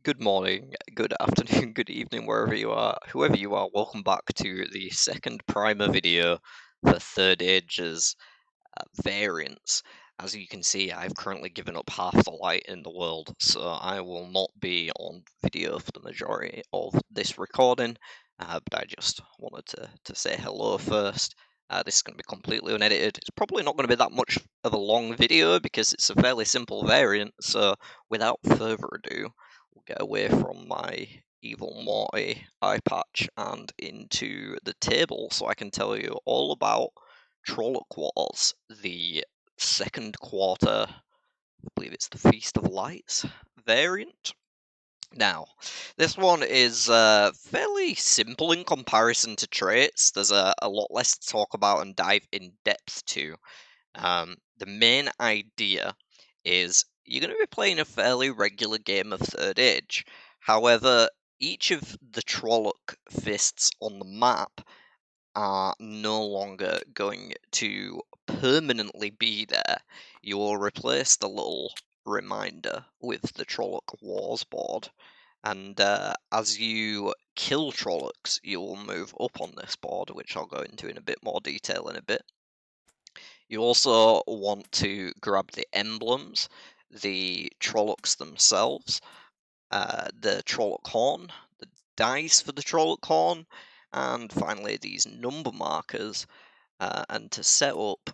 Good morning, good afternoon, good evening, wherever you are, whoever you are. Welcome back to the second primer video for Third Age's variants. As you can see, I've currently given up half the light in the world, so I will not be on video for the majority of this recording. But I just wanted to say hello first. This is going to be completely unedited. It's probably not going to be that much of a long video because it's a fairly simple variant. So without further ado, we'll get away from my evil Morty eye patch and into the table so I can tell you all about Trolloc Wars, the second quarter, I believe it's the Feast of Lights variant. Now, this one is fairly simple in comparison to traits. There's a lot less to talk about and dive in depth to. The main idea is you're going to be playing a fairly regular game of Third Age. However, each of the Trolloc fists on the map are no longer going to permanently be there. You will replace the little reminder with the Trolloc Wars board. And as you kill Trollocs, you will move up on this board, which I'll go into in a bit more detail in a bit. You also want to grab the emblems, the Trollocs themselves, the Trolloc horn, the dice for the Trolloc horn, and finally these number markers. And to set up,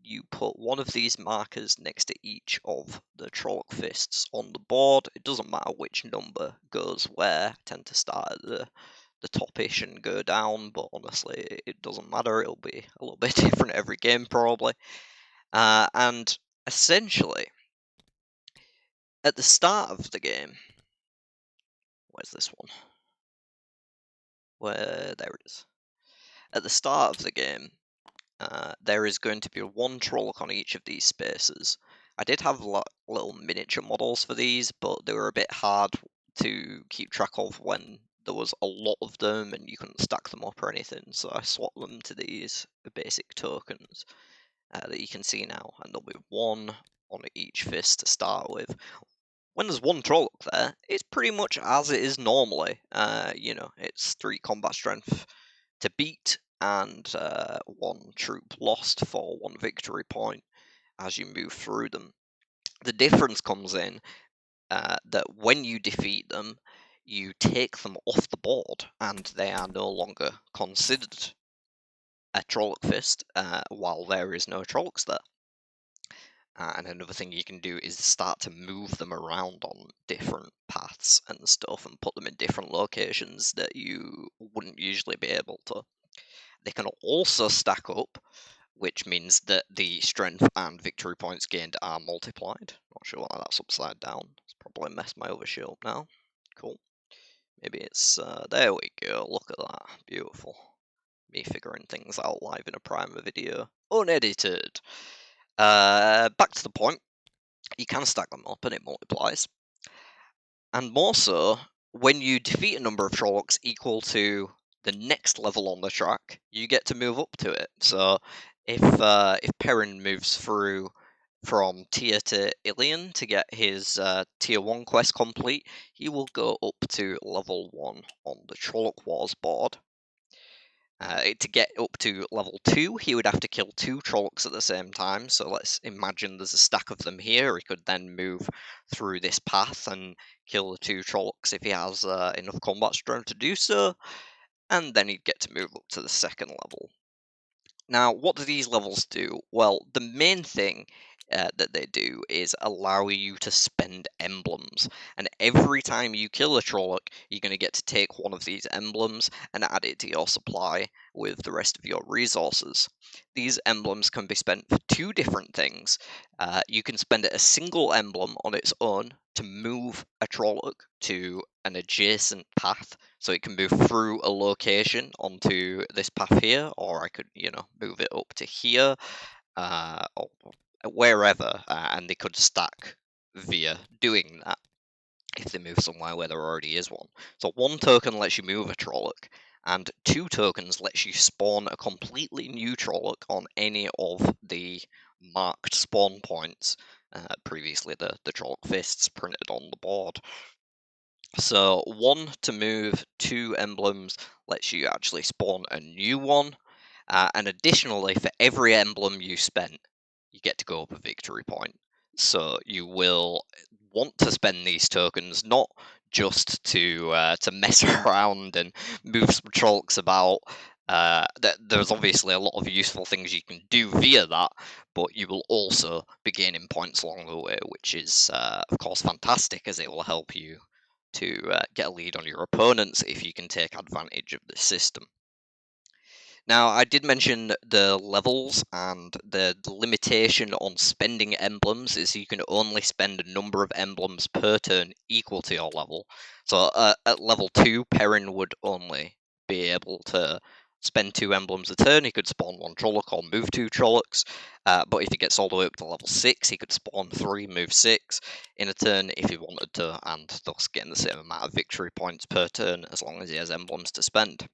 you put one of these markers next to each of the Trolloc fists on the board. It doesn't matter which number goes where. I tend to start at the top-ish and go down, but honestly, it doesn't matter. It'll be a little bit different every game, probably. And essentially, at the start of the game, where's this one? There it is. At the start of the game, there is going to be one Trolloc on each of these spaces. I did have little miniature models for these, but they were a bit hard to keep track of when there was a lot of them and you couldn't stack them up or anything, so I swapped them to these basic tokens that you can see now, and there'll be one on each fist to start with. When there's one Trolloc there, it's pretty much as it is normally. It's 3 combat strength to beat, and 1 troop lost for 1 victory point as you move through them. The difference comes in that when you defeat them, you take them off the board, and they are no longer considered a Trolloc fist while there is no Trollocs there. And another thing you can do is start to move them around on different paths and stuff and put them in different locations that you wouldn't usually be able to. They can also stack up, which means that the strength and victory points gained are multiplied. Not sure why that's upside down. It's probably messed my overshield up now. Cool. Maybe it's, there we go, look at that. Beautiful. Me figuring things out live in a primer video. Unedited. Back to the point, you can stack them up and it multiplies. And more so, when you defeat a number of Trollocs equal to the next level on the track, you get to move up to it. So if Perrin moves through from tier to Ilion to get his tier 1 quest complete, he will go up to level 1 on the Trolloc Wars board. To get up to level 2, he would have to kill 2 Trollocs at the same time. So let's imagine there's a stack of them here. He could then move through this path and kill the 2 Trollocs if he has enough combat strength to do so. And then he'd get to move up to the second level. Now, what do these levels do? Well, the main thing that they do is allow you to spend emblems. And every time you kill a Trolloc, you're going to get to take one of these emblems and add it to your supply with the rest of your resources. These emblems can be spent for 2 different things. You can spend a single emblem on its own to move a Trolloc to an adjacent path, so it can move through a location onto this path here, or I could, move it up to here, or wherever, and they could stack via doing that if they move somewhere where there already is one. So 1 token lets you move a Trolloc, and 2 tokens lets you spawn a completely new Trolloc on any of the marked spawn points, previously the Trolloc fists printed on the board. So 1 to move, 2 emblems lets you actually spawn a new one. And additionally, for every emblem you spent, you get to go up a victory point. So you will want to spend these tokens not just to mess around and move some Trollocs about. There's obviously a lot of useful things you can do via that, but you will also be gaining points along the way, which is, of course, fantastic, as it will help you to get a lead on your opponents if you can take advantage of the system. Now, I did mention the levels, and the limitation on spending emblems is you can only spend a number of emblems per turn equal to your level. So at level 2, Perrin would only be able to spend 2 emblems a turn. He could spawn 1 Trolloc or move 2 Trollocs. But if he gets all the way up to level 6, he could spawn 3, move 6 in a turn if he wanted to, and thus getting the same amount of victory points per turn as long as he has emblems to spend.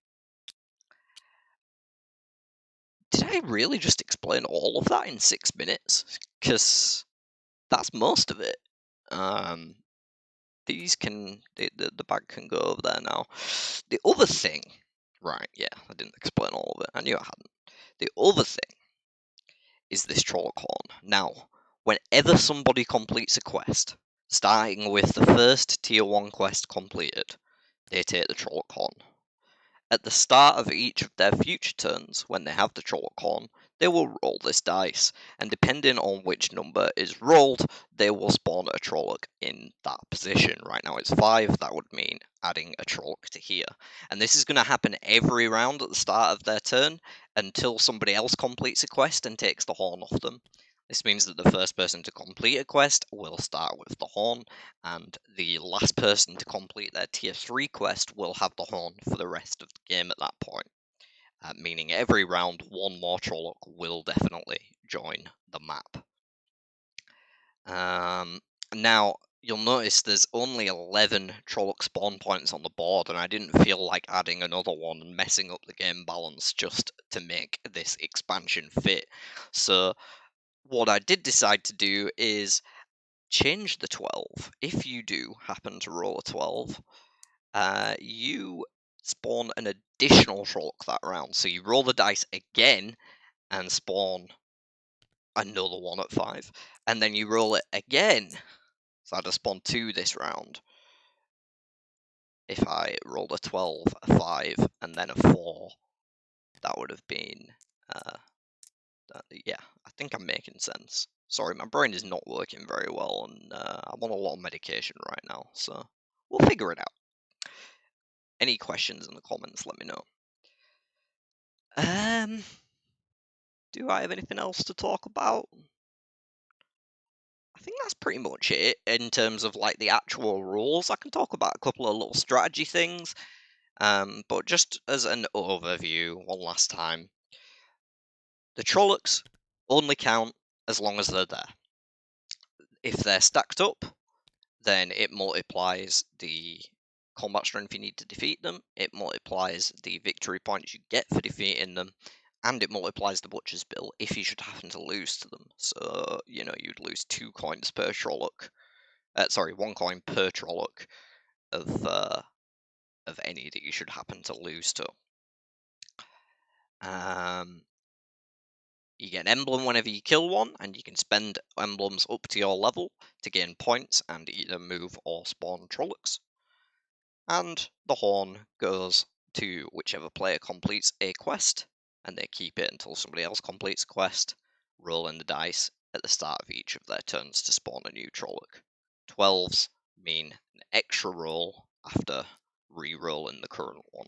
Did I really just explain all of that in 6 minutes? Because that's most of it. Um, these can the bag can go over there now. The other thing, right? Yeah, I didn't explain all of it. I knew I hadn't. The other thing is this Trolloc horn. Now, whenever somebody completes a quest, starting with the first tier 1 quest completed, they take the Trolloc horn. At the start of each of their future turns, when they have the Trolloc horn, they will roll this dice, and depending on which number is rolled, they will spawn a Trolloc in that position. Right now it's 5, that would mean adding a Trolloc to here. And this is going to happen every round at the start of their turn, until somebody else completes a quest and takes the horn off them. This means that the first person to complete a quest will start with the horn, and the last person to complete their tier 3 quest will have the horn for the rest of the game at that point. Meaning every round, 1 more Trolloc will definitely join the map. Now, you'll notice there's only 11 Trolloc spawn points on the board, and I didn't feel like adding another one and messing up the game balance just to make this expansion fit. So what I did decide to do is change the 12. If you do happen to roll a 12, you spawn an additional Trolloc that round. So you roll the dice again and spawn another one at 5. And then you roll it again. So I'd have spawned 2 this round. If I rolled a 12, a 5, and then a 4, that would have been... yeah, I think I'm making sense. Sorry, my brain is not working very well, and I'm on a lot of medication right now, so we'll figure it out. Any questions in the comments, let me know. Do I have anything else to talk about? I think that's pretty much it in terms of like the actual rules. I can talk about a couple of little strategy things, but just as an overview, one last time, the Trollocs only count as long as they're there. If they're stacked up, then it multiplies the combat strength you need to defeat them, it multiplies the victory points you get for defeating them, and it multiplies the Butcher's Bill if you should happen to lose to them. So, you'd lose 2 coins per Trolloc. Sorry, 1 coin per Trolloc of any that you should happen to lose to. You get an emblem whenever you kill one, and you can spend emblems up to your level to gain points and either move or spawn Trollocs. And the horn goes to whichever player completes a quest, and they keep it until somebody else completes a quest, rolling the dice at the start of each of their turns to spawn a new Trolloc. 12s mean an extra roll after re-rolling the current one.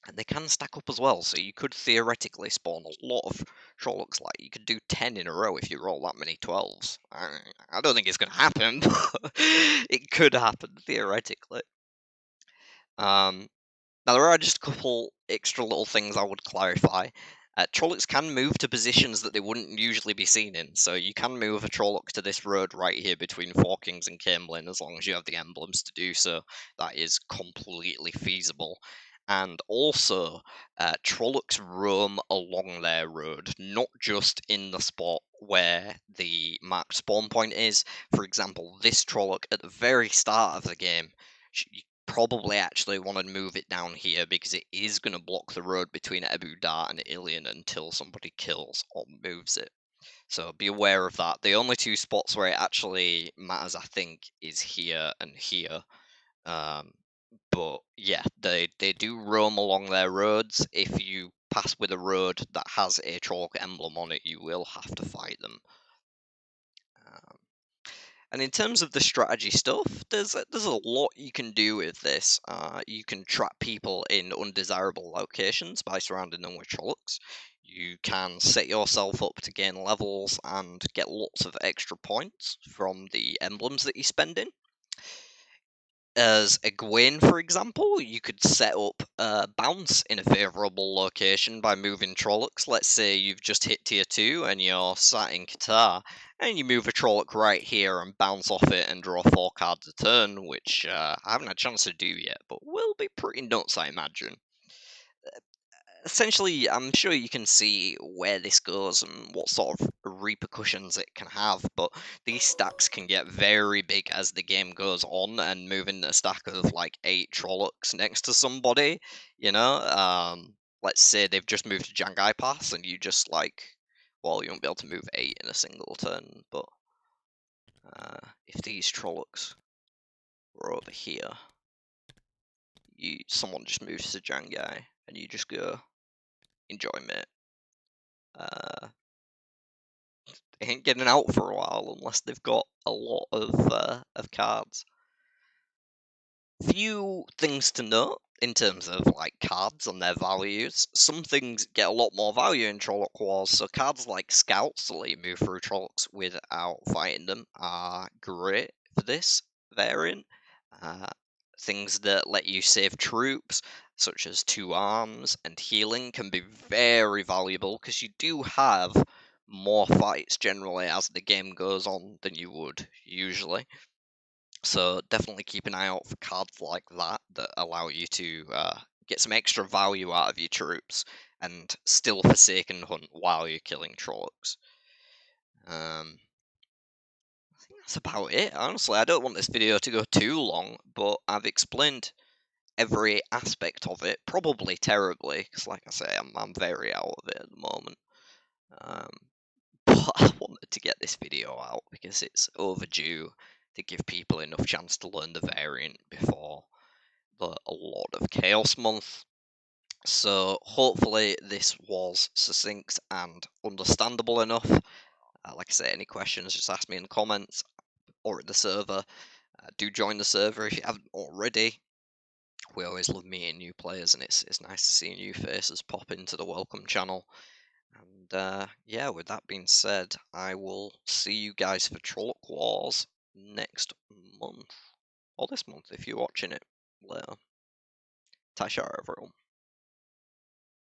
And they can stack up as well, so you could theoretically spawn a lot of Trollocs. Like, you could do 10 in a row if you roll that many 12s. I don't think it's going to happen, but it could happen theoretically. Now, there are just a couple extra little things I would clarify. Trollocs can move to positions that they wouldn't usually be seen in, so you can move a Trolloc to this road right here between Four Kings and Camelin as long as you have the emblems to do so. That is completely feasible. And also, Trollocs roam along their road, not just in the spot where the marked spawn point is. For example, this Trolloc at the very start of the game you probably actually want to move it down here because it is going to block the road between Ebu Dar and Ilion until somebody kills or moves it. So be aware of that. The only two spots where it actually matters, I think, is here and here. But yeah, they do roam along their roads. If you pass with a road that has a Trolloc emblem on it, you will have to fight them. Um, and in terms of the strategy stuff, there's a lot you can do with this. You can trap people in undesirable locations by surrounding them with Trollocs. You can set yourself up to gain levels and get lots of extra points from the emblems that you spend in. As a Gwain, for example, you could set up a bounce in a favourable location by moving Trollocs. Let's say you've just hit tier 2 and you're sat in Qatar, and you move a Trolloc right here and bounce off it and draw 4 cards a turn, which I haven't had a chance to do yet, but will be pretty nuts, I imagine. Essentially, I'm sure you can see where this goes and what sort of repercussions it can have, but these stacks can get very big as the game goes on, and moving a stack of like 8 Trollocs next to somebody, let's say they've just moved to Jangai Pass and you just well, you won't be able to move 8 in a single turn, but if these Trollocs were over here, someone just moves to Jangai and you just go, enjoy, mate. They ain't getting out for a while unless they've got a lot of cards. Few things to note in terms of like cards and their values. Some things get a lot more value in Trolloc Wars, so cards like Scouts, so let you move through Trollocs without fighting them, are great for this variant. Uh, Things that let you save troops, such as 2 arms and healing, can be very valuable because you do have more fights generally as the game goes on than you would usually. So definitely keep an eye out for cards like that that allow you to get some extra value out of your troops and still Forsaken Hunt while you're killing Trollocs. I think that's about it. Honestly, I don't want this video to go too long, but I've explained every aspect of it, probably terribly, because like I say, I'm very out of it at the moment. But I wanted to get this video out because it's overdue to give people enough chance to learn the variant before a lot of Chaos Month. So hopefully this was succinct and understandable enough. Like I say, any questions, just ask me in the comments or at the server. Do join the server if you haven't already. We always love meeting new players, and it's nice to see new faces pop into the welcome channel. And yeah, with that being said, I will see you guys for Trolloc Wars next month, or this month if you're watching it later. Tai'Shar, everyone.